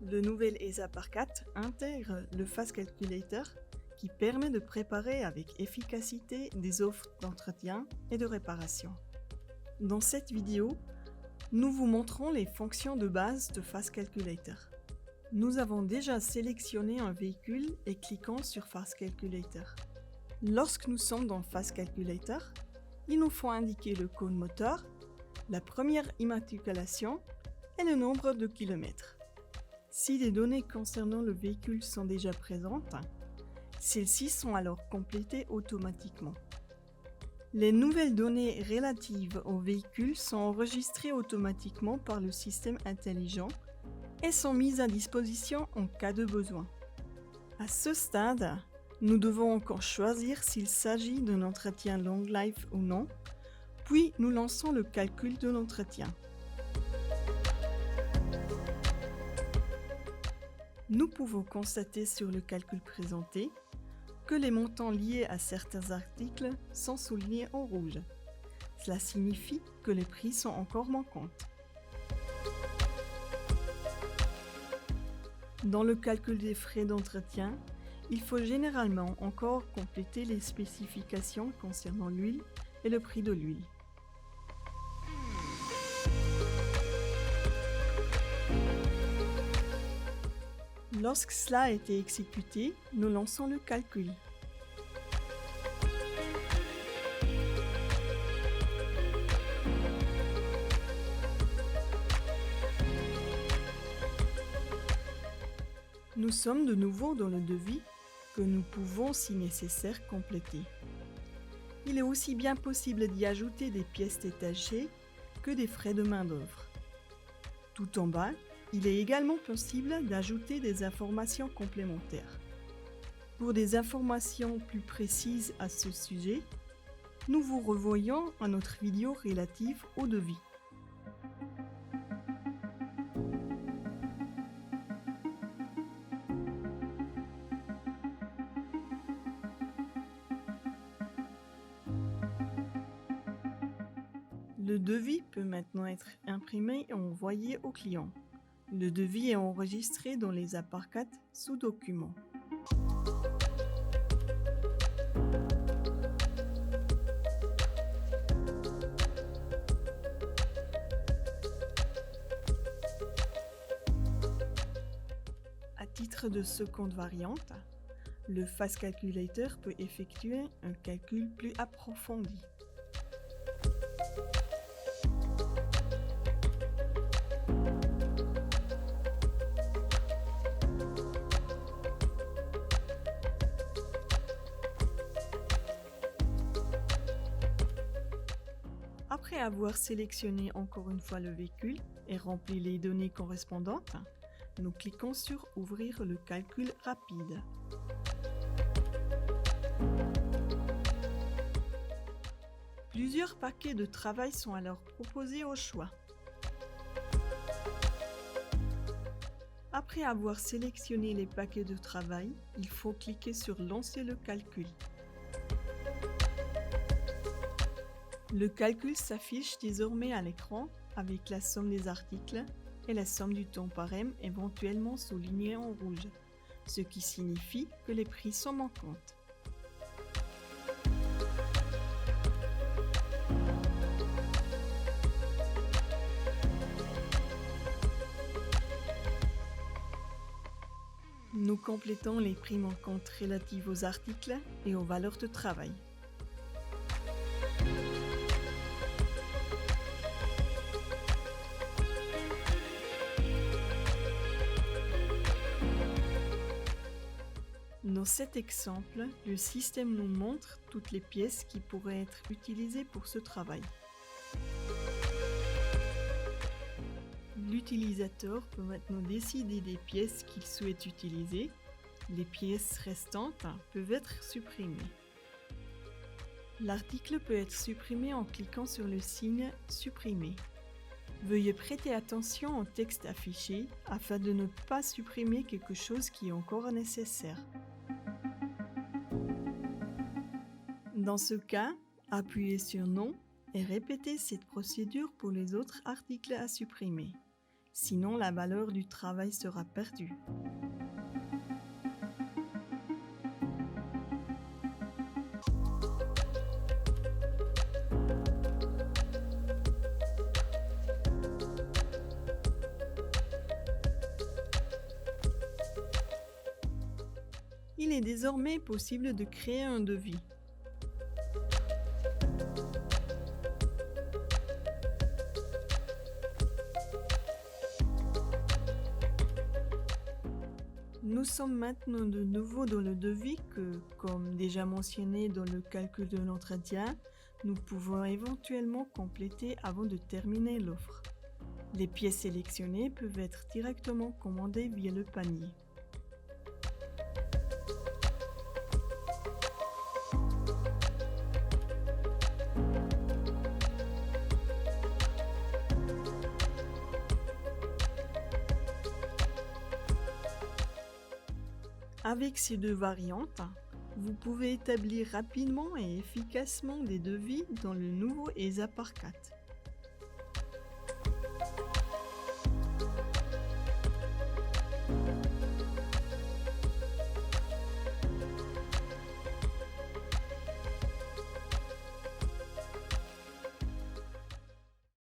Le nouvel ESA par 4 intègre le Fast Calculator qui permet de préparer avec efficacité des offres d'entretien et de réparation. Dans cette vidéo, nous vous montrons les fonctions de base de Fast Calculator. Nous avons déjà sélectionné un véhicule et cliquons sur Fast Calculator. Lorsque nous sommes dans Fast Calculator, il nous faut indiquer le code moteur, la première immatriculation et le nombre de kilomètres. Si les données concernant le véhicule sont déjà présentes, celles-ci sont alors complétées automatiquement. Les nouvelles données relatives au véhicule sont enregistrées automatiquement par le système intelligent et sont mises à disposition en cas de besoin. À ce stade, nous devons encore choisir s'il s'agit d'un entretien long life ou non, puis nous lançons le calcul de l'entretien. Nous pouvons constater sur le calcul présenté que les montants liés à certains articles sont soulignés en rouge. Cela signifie que les prix sont encore manquants. Dans le calcul des frais d'entretien, il faut généralement encore compléter les spécifications concernant l'huile et le prix de l'huile. Lorsque cela a été exécuté, nous lançons le calcul. Nous sommes de nouveau dans le devis que nous pouvons, si nécessaire, compléter. Il est aussi bien possible d'y ajouter des pièces détachées que des frais de main-d'œuvre. Tout en bas, il est également possible d'ajouter des informations complémentaires. Pour des informations plus précises à ce sujet, nous vous revoyons à notre vidéo relative au devis. Le devis peut maintenant être imprimé et envoyé au client. Le devis est enregistré dans les APAR 4 sous document. À titre de seconde variante, le Fast Calculator peut effectuer un calcul plus approfondi. Après avoir sélectionné encore une fois le véhicule et rempli les données correspondantes, nous cliquons sur « Ouvrir le calcul rapide ». Plusieurs paquets de travail sont alors proposés au choix. Après avoir sélectionné les paquets de travail, il faut cliquer sur « Lancer le calcul ». Le calcul s'affiche désormais à l'écran avec la somme des articles et la somme du temps par M éventuellement soulignée en rouge, ce qui signifie que les prix sont manquants. Nous complétons les prix manquants relatifs aux articles et aux valeurs de travail. Dans cet exemple, le système nous montre toutes les pièces qui pourraient être utilisées pour ce travail. L'utilisateur peut maintenant décider des pièces qu'il souhaite utiliser. Les pièces restantes peuvent être supprimées. L'article peut être supprimé en cliquant sur le signe « Supprimer ». Veuillez prêter attention au texte affiché afin de ne pas supprimer quelque chose qui est encore nécessaire. Dans ce cas, appuyez sur « Non » et répétez cette procédure pour les autres articles à supprimer. Sinon, la valeur du travail sera perdue. Il est désormais possible de créer un devis. Nous sommes maintenant de nouveau dans le devis que, comme déjà mentionné dans le calcul de l'entretien, nous pouvons éventuellement compléter avant de terminer l'offre. Les pièces sélectionnées peuvent être directement commandées via le panier. Avec ces deux variantes, vous pouvez établir rapidement et efficacement des devis dans le nouveau ESA par 4.